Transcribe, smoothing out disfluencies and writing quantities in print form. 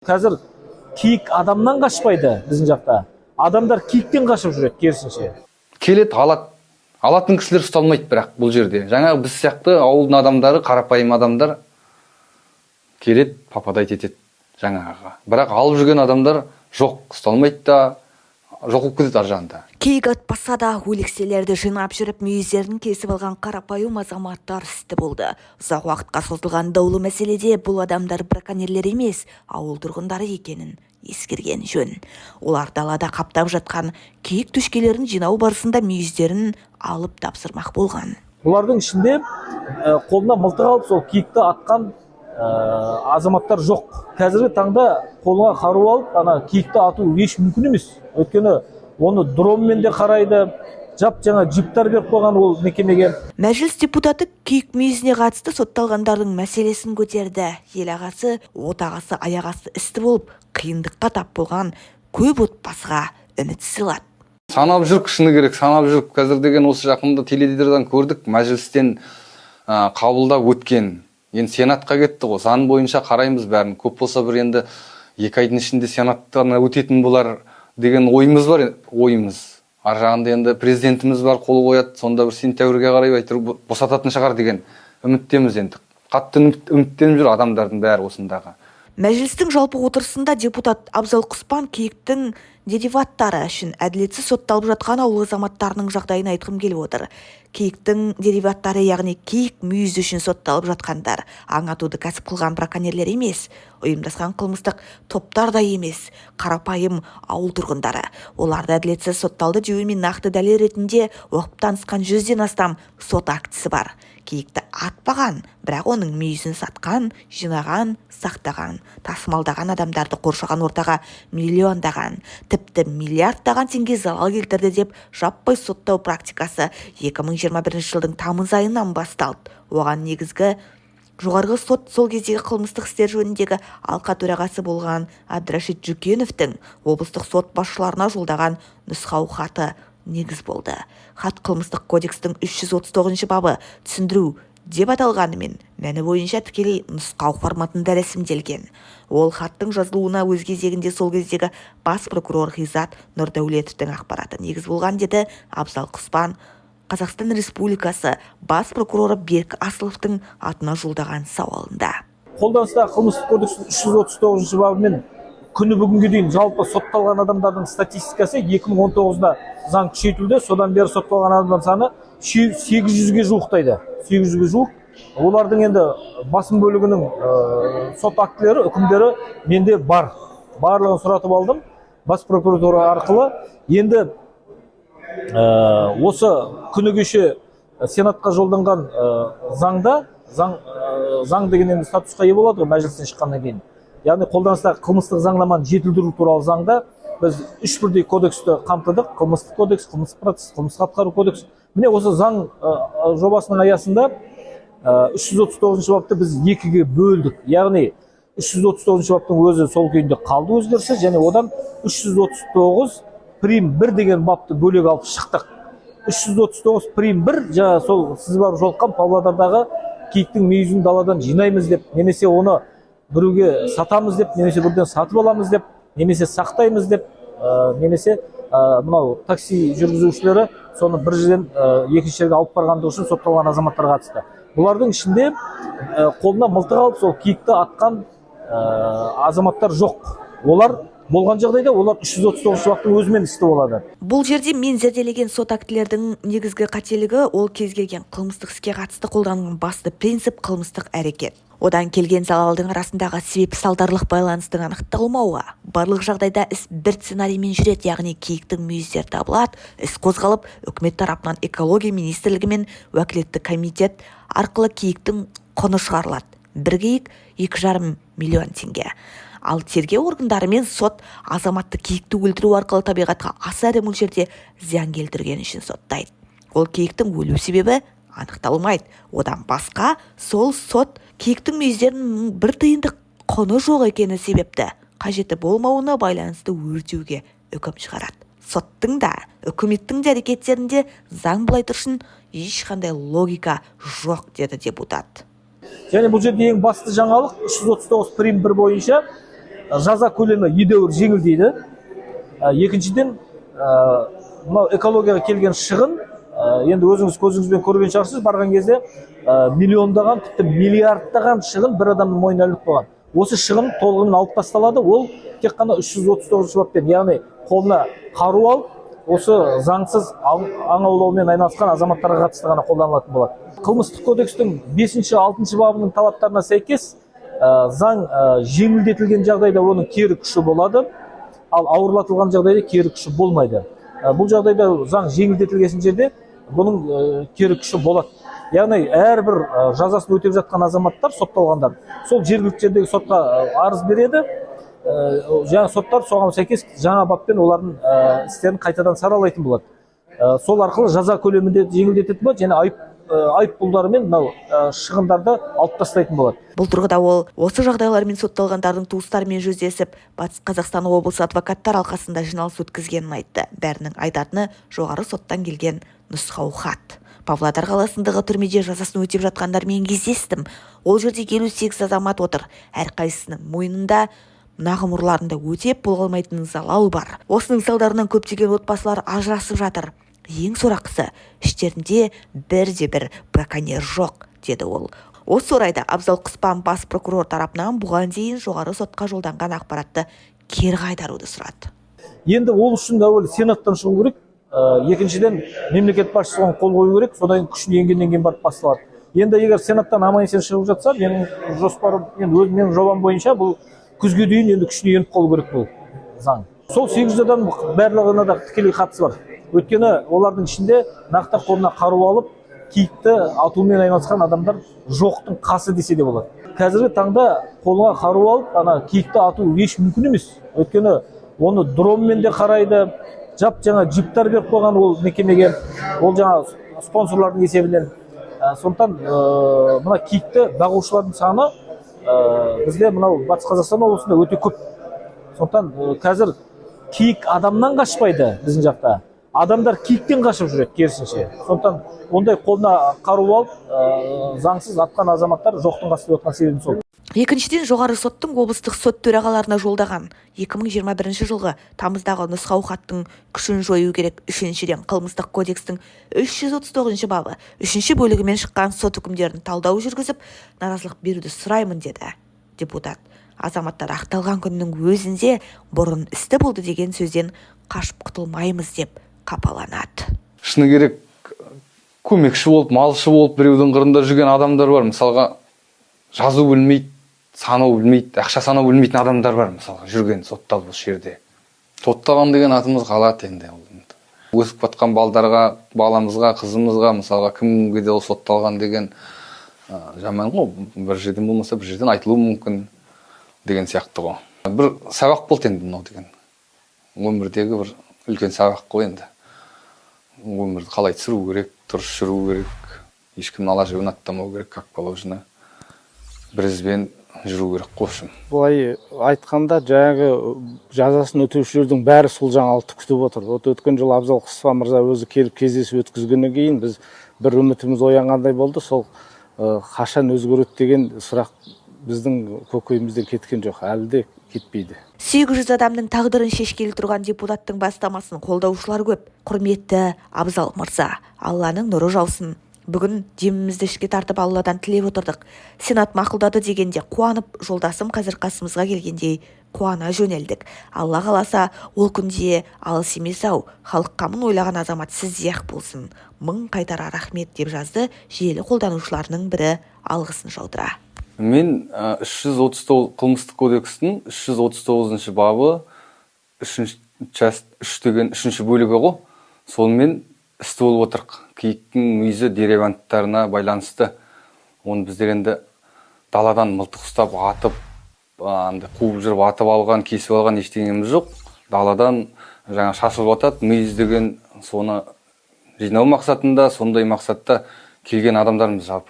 Қазір киік адамнан қашпайды біздің жақта. Адамдар киіктен қашып жүреді, керісінше. Келет алатын кісілер ұсталмайды, бірақ бұл жерде. Жаңағы біз сияқты ауылдың адамдары, қарапайым адамдар келет пападайт етеді жаңағыға. Бірақ алып жүрген адамдар жоқ, ұсталмайды да, жоқ болып кетеді ар жағында. Киік атпаса да өлекселерді жинап жүріп мүйіздерін кесіп алған қарапайым азаматтар істі болды. Ұзақ уақытқа созылған даулы мәселеде бұл адамдар браконьерлер емес, ауыл тұрғындары екенін ескерген жөн. Олар далада қаптап жатқан киік түшкелерін жинау барысында мүйіздерін алып тапсырмақ болған. Бұлардың ішінде қолына мылтық алып сол киікті атқан азаматтар жоқ. Қазіргі таңда қолына қару алып, киікті ату еш мүмкін емес. Өйткені оны дронмен де қарайды, жаңа джиптар беріп қойған ол мекемеге. Мәжіліс депутаты киік мүйізіне қатысты сотталғандардың мәселесін көтерді. Ел ағасы, отағасы, аяғасы істі болып, қиындыққа тап болған көп отбасыға үміт сыйлады. Санап жүріп, шыны керек, санап жүріп, қазір деген осы жақында теледидардан көрдік, мәжілістен қабылдап өткен. Енді сенатқа кетті ғой, заң бойынша қараймыз бәрін. Көп болса бір енді 2 айдың ішінде сенаттан өтетін болар деген ойымыз бар, ойымыз. Ар жағында енді президентіміз бар, қол қояды, сонда бір сентябрьге қарай әйтеуір босататын шығар деген үміттеміз енді. Қатты үміттеніп жүр адамдардың бәрі осындағы. Мәжілістің жалпы отырысында депутат Абзал Құспан киіктің дериваттары үшін әділетсіз сотталып жатқан ауыл азаматтарының жағдайын айтқым келіп отыр. Киіктің дериваттары, яғни киік мүйізі үшін сотталып жатқандар, аң атуды кәсіп қылған браконьерлер емес, ұйымдасқан қылмыстық топтар да емес, қарапайым ауыл тұрғындары. Оларды әділетсіз сотталды деумен нақты дәлел ретінде оқып танысқан 100-ден астам сот актісі бар. Киікті атпаған, бірақ оның мүйізін сатқан, жинаған, сақтаған, тасымалдаған адамдарды қоршаған ортаға миллиондаған, тіпті миллиардтаған теңге залал келтірді деп жаппай соттау практикасы 2021 жылдың тамыз айынан басталды. Оған негізгі жоғарғы сот сол кездегі қылмыстық істер жөніндегі алқа төрағасы болған Абдрашид Жүкеновтің облыстық сот басшыларына жолдаған нұсқау хаты негіз болды. Хат қылмыстық кодекстің 339 бабы түсіндіру деп аталғанымен, мәні бойынша тікелей нұсқау форматында рәсімделген. Ол хаттың жазылуына өз кезегінде сол кездегі бас прокурор Ғизат Нұрдәулетовтің ақпараты негіз болған, деді Абзал Құспан Қазақстан Республикасы бас прокуроры Берік Асыловтың атына жолдаған сауалында. Қолданыстағы қылмыстық кодекстің 339 бабымен күні бүгінге дейін жалпы сотталған адамдардың статистикасы 2019-да заң күшейтілді. Содан бері сотталған адамдар саны 800-ге жуықтайды. 800-ге жуық. Олардың енді басым бөлігінің сот актілері, үкімдері менде бар. Барлығын сұратып алдым бас прокуратура арқылы. Енді осы күні кеше сенатқа жолданған заң деген енді статусқа ие болады ғой мәжілістен шыққаннан кейін. Яғни қолданыстағы қылмыстық заңнаманы жетілдіру туралы заңда біз 3 бірдей кодексті қамтыдық. Қылмыстық кодекс, қылмыстық процесс, қылмыстық атқару кодекс. Міне осы заң жобасының аясында 339 бапты біз 2-ге бөлдік. Яғни 339 баптың өзі сол күйінде қалды өзгеріссіз, және одан 339 прим 1 деген бапты бөлек алып шықтық. 339 прим 1 жаңа сол сіз барып жолыққан Павлодардағы киіктің мүйізін даладан жинаймыз деп, немесе оны біреуге сатамыз деп, немесе бірден сатып аламыз деп, немесе сақтаймыз деп, немесе мынау такси жүргізушілері соны бір жерден екінші жерге алып барғандығы үшін сотталған азаматтарға қатысты. Бұлардың ішінде қолына мылтық алып сол киікті атқан азаматтар жоқ. Олар болған жағдайда олар 339 баптың өзімен істі болады. Бұл жерде мен зерделеген сот актілердің негізгі қателігі ол кез келген қылмыстық іске қатысты қолданылған басты принцип қылмыстық әрекет. Одан келген залалдың арасындағы себеп-салдарлық байланыстың анықталмауы. Барлық жағдайда іс бір сценариймен жүреді, яғни киіктің мүйіздері табылады, іс қозғалып, үкімет тарапынан экология министрлігі мен уәкілетті комитет арқылы киіктің құны шығарылады. Бір киік 2,5 миллион теңге. Ал тергеу органдары мен сот азаматты киікті өлтіру арқылы табиғатқа аса ірі мөлшерде зиян келтіргені үшін соттайды. Ол киіктің өлу себебі анықталмайды. Одан басқа сол сот киіктің мүйіздерінің бір тиындық құны жоқ екені себепті қажеті болмауына байланысты өртеуге үкім шығарады. Соттың да, үкіметтің де әрекеттерінде заң былай тұрсын ешқандай логика жоқ, деді депутат. Және бұл жерде ең басты жаңалық 339 прим 1 бойынша жаза көлемі едәуір жеңілдейді. Екіншіден, мынау экологияға келген шығын, енді өзіңіз көзіңізбен көрген шығарсыз, барған кезде миллиондаған, тіпті миллиардтаған шығын бір адамның мойнына ілініп қойған. Осы шығын толығымен алып тасталады. Ол тек қана 339 баппен, яғни қолына қару алып, осы заңсыз аң аулаумен айналысқан азаматтарға қатысты ғана қолданылатын болады. Қылмыстық кодекстің 5-6 бабының талаптарына сәйкес заң жеңілдетілген жағдайда оның кері күші болады, ал ауырлатылған жағдайда кері күші болмайды. Бұл жағдайда заң жеңілдетілген жерде бұның кері күші болады. Яғни әрбір жазасын өтеп жатқан азаматтар, сотталғандар, сол жергілікті жердегі сотқа арыз береді. Жаңа соттар соған сәйкес жаңа баппен олардың істерін қайтадан саралайтын болады. Сол арқылы жаза көлемінде жеңілдететін болады, және айыппұлдары мен шығындарды алып тастайтын болады. Бұл тұрғыда ол осы жағдайлармен сотталғандардың туыстарымен жүздесіп, Батыс Қазақстан облысы адвокаттар алқасында жиналыс өткізгенін айтты. Бәрінің айтатыны жоғары соттан келген нұсқау хат. Павлодар қаласындағы түрмеде жазасын өтеп жатқандармен кездестім. Ол жерде 58 азамат отыр. Әрқайсысының мойнында ғұмырларында өтеп бола алмайтын залал бар. Осының салдарынан көптеген отбасылар ажырасып жатыр. Ең сорақысы, іштерінде бірде-бір браконьер жоқ, деді ол. Осы орайда Абзал Құспан бас прокурор тарапынан бұған дейін жоғары сотқа жолданған ақпаратты кері қайтаруды сұрады. Енді ол үшін әуелі сенаттан шығу керек, екіншіден мемлекет басшысы оған қол қою керек, содан күшіне енгеннен кейін барып басталады. Енді егер сенаттан аман-есен шығып жатса, менің жоспарым, менің жобам бойынша бұл күзге дейін енді күшіне еніп қалу керек бұл заң. Сол 800 адам барлығына да тікелей қатысы бар. Өйткені олардың ішінде нақты қолына қару алып, киікті атумен айналысқан адамдар жоқтың қасы десе де болады. Қазіргі таңда қолына қару алып, киікті ату еш мүмкін емес. Өйткені оны дронмен де қарайды, жаңа джиптар беріп қойған ол мекемеге, ол жаңа спонсорлардың есебінен. Сондықтан мына киікті бағушылардың саны бізде мынау Батыс Қазақстан облысында өте көп. Сондықтан қазір киік адамнан қашпайды біздің жақта. Адамдар киіктен қашып жүреді керісінше. Сондықтан ондай қолына қару алып, заңсыз атқан азаматтар жоқтың қасы деп отқан себебі сол. Екіншіден, жоғары соттың облыстық сот төрағаларына жолдаған 2021 жылғы тамыздағы нұсқау хаттың күшін жою керек. Үшіншіден, қылмыстық кодекстің 339 бабы 3 бөлігімен шыққан сот үкімдерін талдау жүргізіп, наразылық беруді сұраймын, деді депутат. Азаматтар ақталған күннің өзінде бұрын істі болды деген сөзден қашып құтылмаймыз деп қапаланады. Шыны керек, көмекші болып, малшы болып біреудің қырында жүрген адамдар бар. Мысалға, жазу білмейді, санау білмейді, ақша санау білмейтін адамдар бар, мысалға, жүрген сотталып осы жерде. Сотталған деген атымыз қалады енді. Өсіп жатқан баламызға, қызымызға, мысалға, кімге де сотталған деген жаман ғой. Бір жерден болмаса, бір жерден айтылуы мүмкін деген сияқты ғой. Бір сабақ болды енді мынау деген. Өмірдегі бір үлкен сабақ қой енді. Өмірді қалай түсіру керек, дұрыс жүру керек, ешкімнің ала жібін аттамау керек, как положено. Бірізбен жүру керек қошым. Бұлай айтқанда жаңағы жазасын өтеушілердің бәрі сол жаңалықты күтіп отыр. Өткен жылы Абзал Құспан мырза өзі келіп кездесіп өткізгеннен кейін біз бір үмітіміз оянғандай болды. Сол қашан өзгереді деген сұрақ біздің көкейімізден кеткен жоқ, әлі де кетпейді. 800 адамның тағдырын шешкелі тұрған депутаттың бастамасын қолдаушылар көп. Құрметті Абзал мырза, Алланың нұры жаусын. Бүгін демімізді ішке тартып Алладан тілеп отырдық. Сенат мақұлдады дегенде қуанып, жолдасым қазір қасымызға келгендей қуана жөнелдік. Алла қаласа, ол күнде алыс емес-ау. Халық қамын ойлаған азамат сіздей-ақ болсын. Мың қайтара рахмет, деп жазды желі қолданушыларының бірі алғысын жаудыра. Мен 339 қылмыстық кодекстің 339 бабы 3 деген 3 бөлігі ғой. Сонымен істі болып отырық. Киіктің мүйізі дереванттарына байланысты. Оны біздер енді даладан мылтық ұстап, атып, қуып жүріп атып алған, кесіп алған ештеңеміз жоқ. Даладан жаңа шашылып атады, мүйіз деген соны жинау мақсатында, сондай мақсатта келген адамдарымыз жалпы.